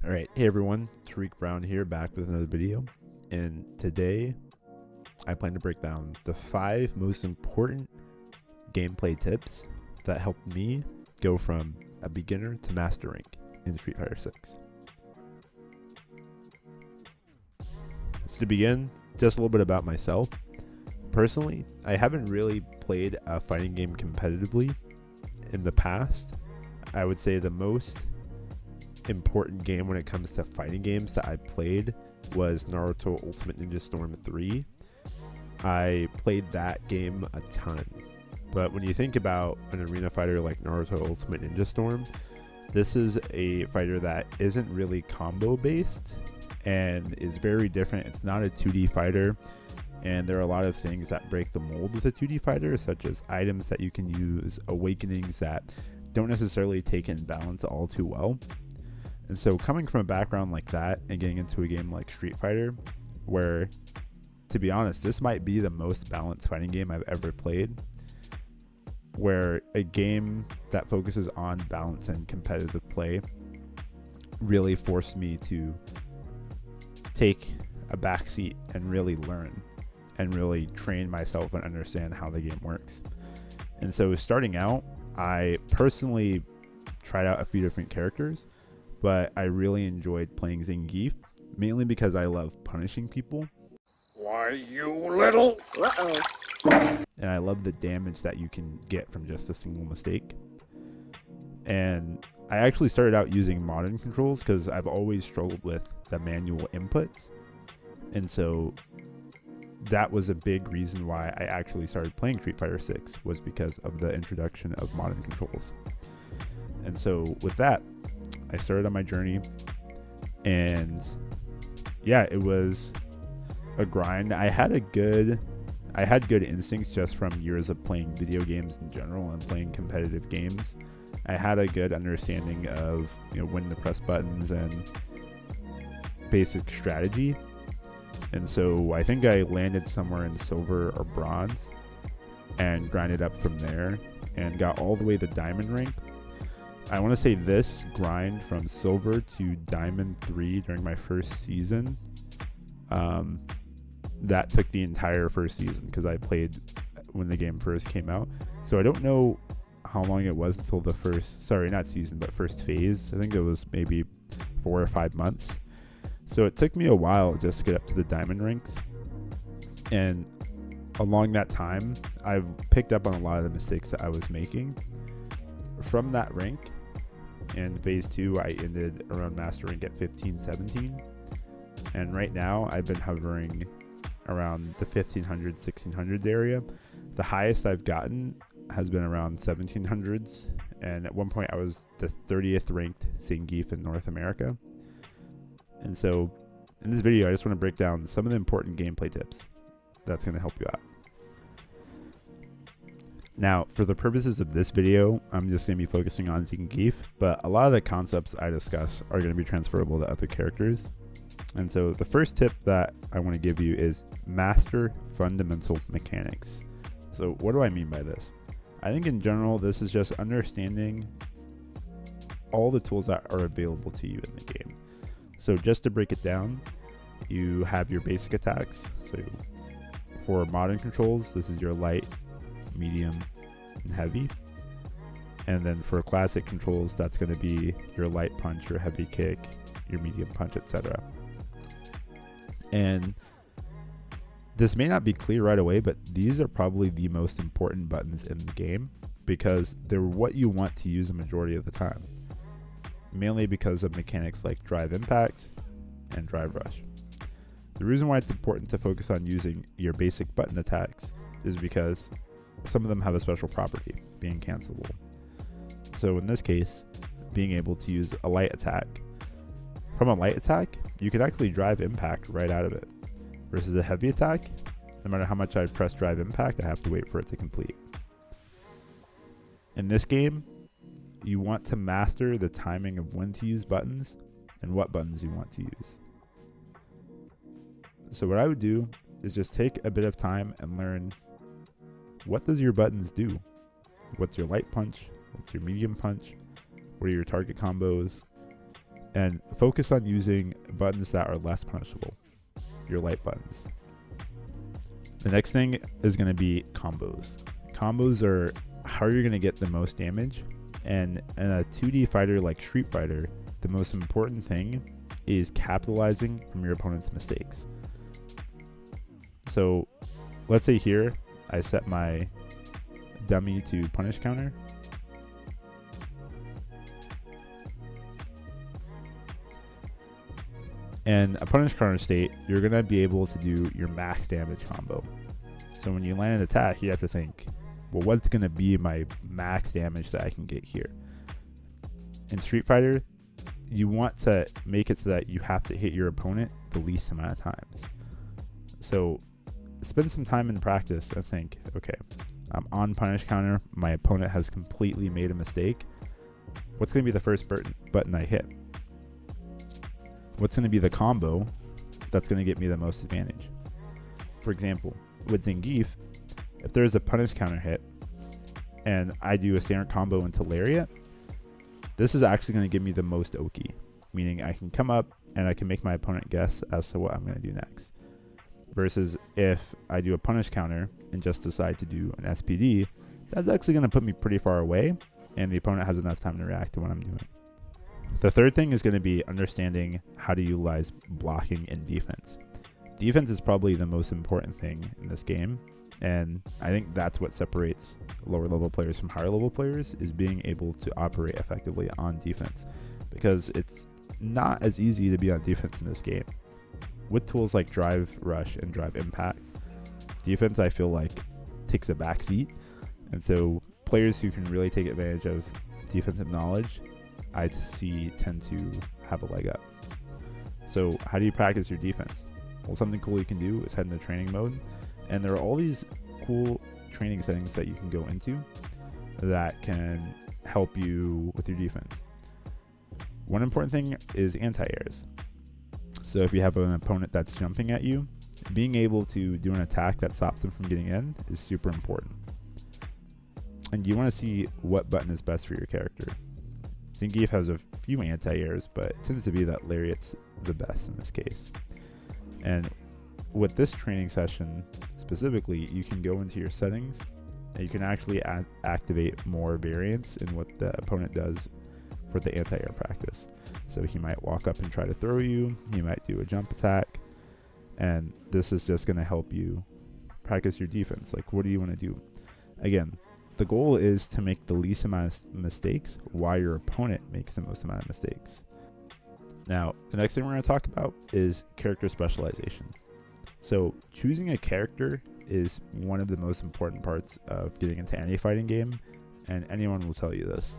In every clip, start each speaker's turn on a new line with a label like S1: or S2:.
S1: Alright, hey everyone, Tariq Brown here, back with another video. And today, I plan to break down the 5 most important gameplay tips that helped me go from a beginner to master rank in Street Fighter 6. So to begin, just a little bit about myself. Personally, I haven't really played a fighting game competitively in the past. I would say the most important game when it comes to fighting games that I played was Naruto Ultimate Ninja Storm 3. I played that game a ton. But when you think about an arena fighter like Naruto Ultimate Ninja Storm, this is a fighter that isn't really combo based and is very different. It's not a 2D fighter, and there are a lot of things that break the mold with a 2D fighter, such as items that you can use, awakenings that don't necessarily take in balance all too well. And so coming from a background like that and getting into a game like Street Fighter, where, to be honest, this might be the most balanced fighting game I've ever played, where a game that focuses on balance and competitive play really forced me to take a backseat and really learn and really train myself and understand how the game works. And so starting out, I personally tried out a few different characters, but I really enjoyed playing Zangief, mainly because I love punishing people.
S2: Why, you little...
S3: Uh-oh.
S1: And I love the damage that you can get from just a single mistake. And I actually started out using modern controls because I've always struggled with the manual inputs. And so that was a big reason why I actually started playing Street Fighter 6, was because of the introduction of modern controls. And so with that, I started on my journey, and yeah, it was a grind. I had good instincts just from years of playing video games in general and playing competitive games. I had a good understanding of, when to press buttons and basic strategy. And so I think I landed somewhere in silver or bronze and grinded up from there and got all the way to diamond rank. I want to say this grind from silver to diamond 3 during my first season, that took the entire first season because I played when the game first came out. So I don't know how long it was until the first phase. I think it was maybe 4 or 5 months. So it took me a while just to get up to the diamond ranks. And along that time, I've picked up on a lot of the mistakes that I was making. From that rank, in phase 2, I ended around master rank at 15, 17. And right now, I've been hovering around the 1500s, 1600s area. The highest I've gotten has been around 1700s. And at one point, I was the 30th ranked Zangief in North America. And so in this video, I just want to break down some of the important gameplay tips that's going to help you out. Now, for the purposes of this video, I'm just going to be focusing on Zangief, but a lot of the concepts I discuss are going to be transferable to other characters. And so the first tip that I want to give you is master fundamental mechanics. So what do I mean by this? I think in general, this is just understanding all the tools that are available to you in the game. So just to break it down, you have your basic attacks. So for modern controls, this is your light, medium, and heavy. And then for classic controls, that's going to be your light punch, your heavy kick, your medium punch, etc. And this may not be clear right away, but these are probably the most important buttons in the game because they're what you want to use a majority of the time, mainly because of mechanics like drive impact and drive rush. The reason why it's important to focus on using your basic button attacks is because some of them have a special property, being cancelable. So in this case, being able to use a light attack. From a light attack, you can actually drive impact right out of it. Versus a heavy attack, no matter how much I press drive impact, I have to wait for it to complete. In this game, you want to master the timing of when to use buttons and what buttons you want to use. So what I would do is just take a bit of time and learn, what does your buttons do? What's your light punch? What's your medium punch? What are your target combos? and focus on using buttons that are less punishable, your light buttons. The next thing is going to be combos. Combos are how you're going to get the most damage, and in a 2D fighter like Street Fighter, the most important thing is capitalizing from your opponent's mistakes. So let's say here I set my dummy to punish counter. In a punish counter state, you're going to be able to do your max damage combo. So when you land an attack, you have to think, well, what's going to be my max damage that I can get here? In Street Fighter, you want to make it so that you have to hit your opponent the least amount of times. So spend some time in practice and think, okay, I'm on punish counter, my opponent has completely made a mistake. What's going to be the first button I hit? What's going to be the combo that's going to get me the most advantage? For example, with Zangief, if there's a punish counter hit and I do a standard combo into Lariat, this is actually going to give me the most Oki, meaning I can come up and I can make my opponent guess as to what I'm going to do next. Versus if I do a punish counter and just decide to do an SPD, that's actually going to put me pretty far away and the opponent has enough time to react to what I'm doing. The third thing is going to be understanding how to utilize blocking and defense. Defense is probably the most important thing in this game, and I think that's what separates lower level players from higher level players, is being able to operate effectively on defense, because it's not as easy to be on defense in this game. With tools like Drive Rush and Drive Impact, defense I feel like takes a backseat, and so players who can really take advantage of defensive knowledge I see tend to have a leg up. So how do you practice your defense? Well, something cool you can do is head into training mode, and there are all these cool training settings that you can go into that can help you with your defense. One important thing is anti-airs. So if you have an opponent that's jumping at you, being able to do an attack that stops them from getting in is super important. And you want to see what button is best for your character. Zangief has a few anti-airs, but it tends to be that Lariat's the best in this case. And with this training session specifically, you can go into your settings and you can actually activate more variance in what the opponent does for the anti-air practice. So he might walk up and try to throw you, he might do a jump attack, and this is just going to help you practice your defense. Like, what do you want to do? Again, the goal is to make the least amount of mistakes while your opponent makes the most amount of mistakes. Now, the next thing we're going to talk about is character specialization. So choosing a character is one of the most important parts of getting into any fighting game, and anyone will tell you this.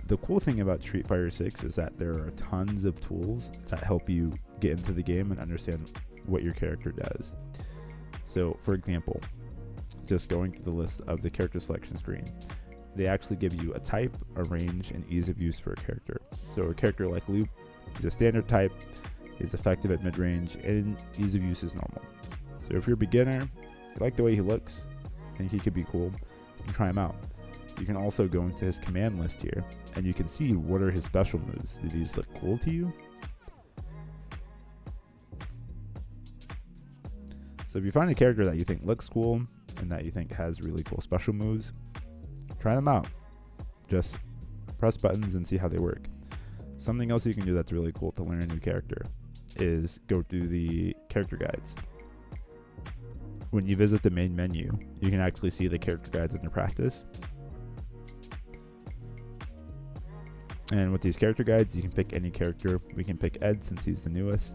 S1: The cool thing about Street Fighter 6 is that there are tons of tools that help you get into the game and understand what your character does. So, for example, just going through the list of the character selection screen, they actually give you a type, a range, and ease of use for a character. So a character like Loop is a standard type, is effective at mid-range, and ease of use is normal. So if you're a beginner, you like the way he looks, think he could be cool, you can try him out. You can also go into his command list here, and you can see what are his special moves. Do these look cool to you? So if you find a character that you think looks cool, and that you think has really cool special moves, try them out. Just press buttons and see how they work. Something else you can do that's really cool to learn a new character is go through the character guides. When you visit the main menu, you can actually see the character guides under practice. And with these character guides, you can pick any character. We can pick Ed since he's the newest.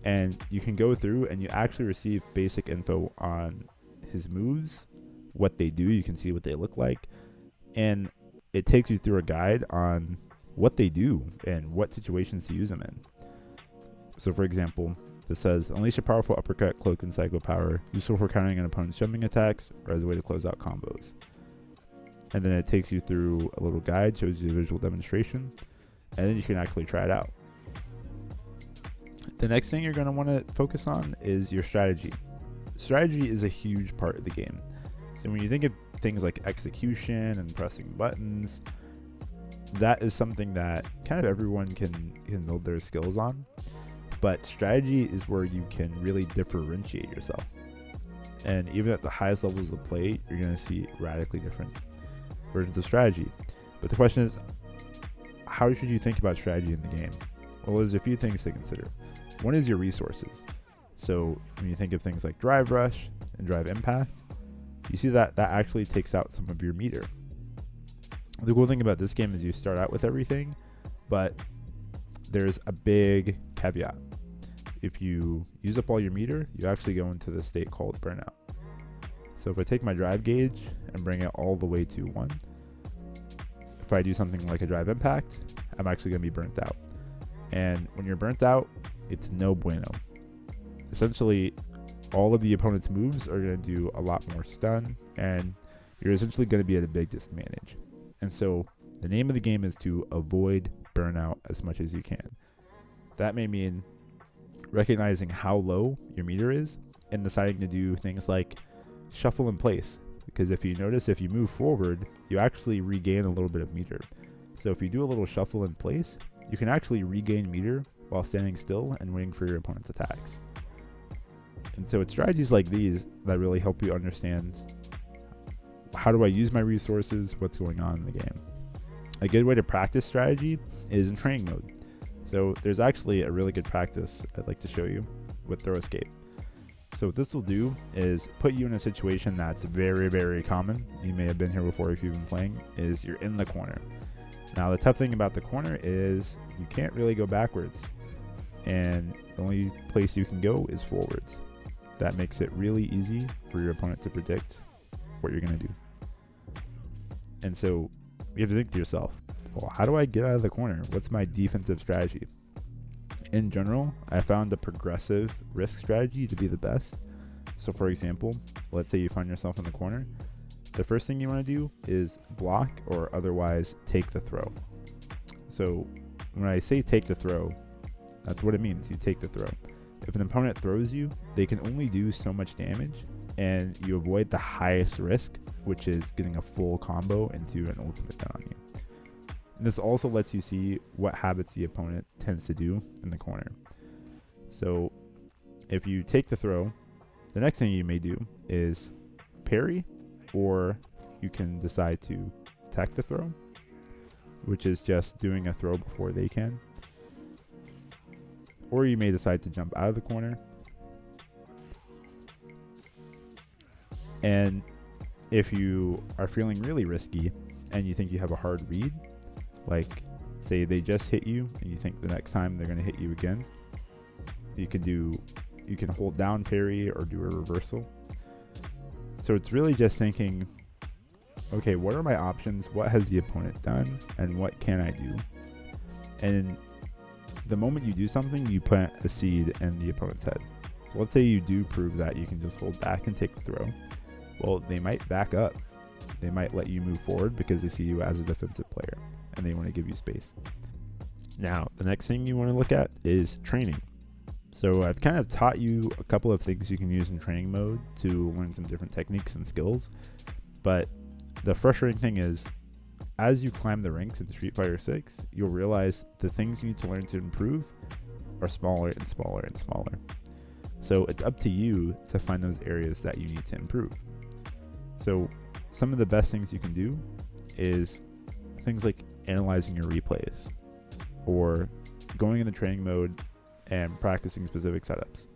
S1: And you can go through and you actually receive basic info on his moves, what they do. You can see what they look like. And it takes you through a guide on what they do and what situations to use them in. So for example, this says, unleash a powerful uppercut, cloak, and psycho power, useful for countering an opponent's jumping attacks or as a way to close out combos. And then it takes you through a little guide, shows you a visual demonstration, and then you can actually try it out. The next thing you're going to want to focus on is your strategy. Strategy is a huge part of the game. So when you think of things like execution and pressing buttons, that is something that kind of everyone can build their skills on. But strategy is where you can really differentiate yourself. And even at the highest levels of play, you're going to see radically different versions of strategy. But the question is, how should you think about strategy in the game? Well, there's a few things to consider. One is your resources. So when you think of things like drive rush and drive impact, you see that actually takes out some of your meter. The cool thing about this game is you start out with everything, but there's a big caveat. If you use up all your meter, you actually go into the state called burnout. So if I take my drive gauge and bring it all the way to 1, if I do something like a drive impact, I'm actually going to be burnt out. And when you're burnt out, it's no bueno. Essentially, all of the opponent's moves are going to do a lot more stun, and you're essentially going to be at a big disadvantage. And so the name of the game is to avoid burnout as much as you can. That may mean recognizing how low your meter is and deciding to do things like shuffle in place. Because if you notice, if you move forward, you actually regain a little bit of meter. So if you do a little shuffle in place, you can actually regain meter while standing still and waiting for your opponent's attacks. And so it's strategies like these that really help you understand, how do I use my resources, what's going on in the game. A good way to practice strategy is in training mode. So there's actually a really good practice I'd like to show you with throw escape. So what this will do is put you in a situation that's very, very common. You may have been here before if you've been playing, is you're in the corner. Now the tough thing about the corner is you can't really go backwards, and the only place you can go is forwards. That makes it really easy for your opponent to predict what you're going to do. And so you have to think to yourself, well, how do I get out of the corner? What's my defensive strategy? In general, I found a progressive risk strategy to be the best. So for example, let's say you find yourself in the corner. The first thing you want to do is block or otherwise take the throw. So when I say take the throw, that's what it means. You take the throw. If an opponent throws you, they can only do so much damage, and you avoid the highest risk, which is getting a full combo into an ultimate done on you. And this also lets you see what habits the opponent tends to do in the corner. So if you take the throw, the next thing you may do is parry, or you can decide to attack the throw, which is just doing a throw before they can. Or you may decide to jump out of the corner. And if you are feeling really risky and you think you have a hard read, like say they just hit you and you think the next time they're going to hit you again, you can hold down parry or do a reversal. So it's really just thinking, okay, what are my options? What has the opponent done? And what can I do? And the moment you do something, you plant a seed in the opponent's head. So let's say you do prove that you can just hold back and take the throw. Well, they might back up. They might let you move forward because they see you as a defensive player and they want to give you space. Now, the next thing you want to look at is training. So I've kind of taught you a couple of things you can use in training mode to learn some different techniques and skills. But the frustrating thing is, as you climb the ranks in Street Fighter 6, you'll realize the things you need to learn to improve are smaller and smaller and smaller. So it's up to you to find those areas that you need to improve. So some of the best things you can do is things like analyzing your replays, or going in the training mode and practicing specific setups.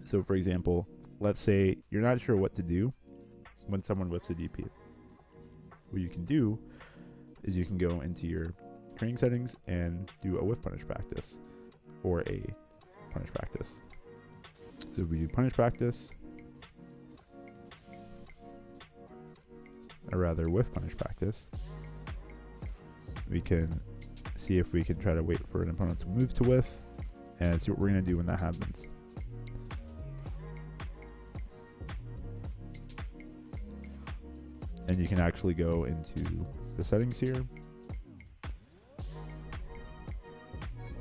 S1: So for example, let's say you're not sure what to do when someone whiffs a DP. What you can do is you can go into your training settings and do a whiff punish practice or a punish practice. So if we do punish practice, or rather whiff punish practice, we can see if we can try to wait for an opponent's move to whiff and see what we're going to do when that happens. And you can actually go into the settings here,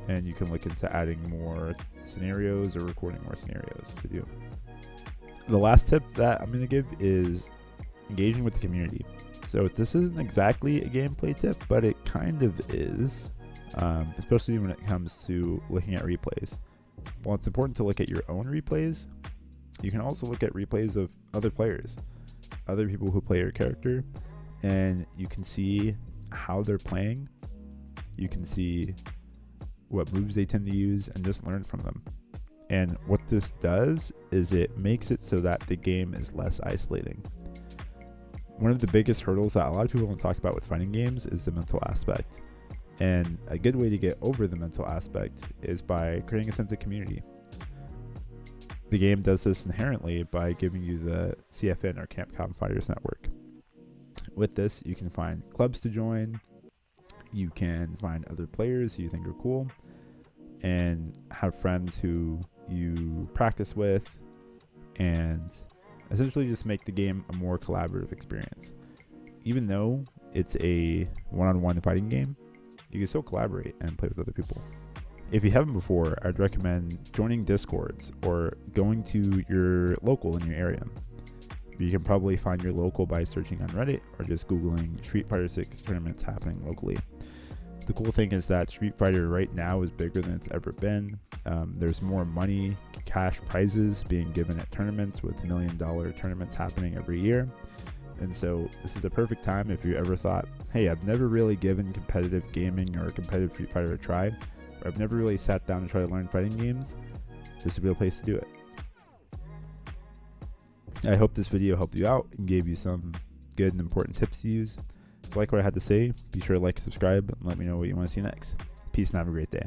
S1: and you can look into adding more scenarios or recording more scenarios to do. The last tip that I'm going to give is engaging with the community. So this isn't exactly a gameplay tip, but it kind of is, especially when it comes to looking at replays. While it's important to look at your own replays, you can also look at replays of other players, other people who play your character, and you can see how they're playing. You can see what moves they tend to use and just learn from them. And what this does is it makes it so that the game is less isolating. One of the biggest hurdles that a lot of people don't talk about with fighting games is the mental aspect. And a good way to get over the mental aspect is by creating a sense of community. The game does this inherently by giving you the CFN, or Camp Comm Fighters Network. With this, you can find clubs to join, you can find other players you think are cool, and have friends who you practice with, and essentially just make the game a more collaborative experience. Even though it's a one-on-one fighting game, you can still collaborate and play with other people. If you haven't before, I'd recommend joining Discords or going to your local in your area. You can probably find your local by searching on Reddit or just Googling Street Fighter 6 tournaments happening locally. The cool thing is that Street Fighter right now is bigger than it's ever been. There's more money, cash prizes being given at tournaments, with $1 million tournaments happening every year. And so this is the perfect time if you ever thought, hey, I've never really given competitive gaming or competitive Street Fighter a try, or I've never really sat down to try to learn fighting games, this would be the place to do it. I hope this video helped you out and gave you some good and important tips to use. If you like what I had to say, be sure to like and subscribe and let me know what you want to see next. Peace and have a great day.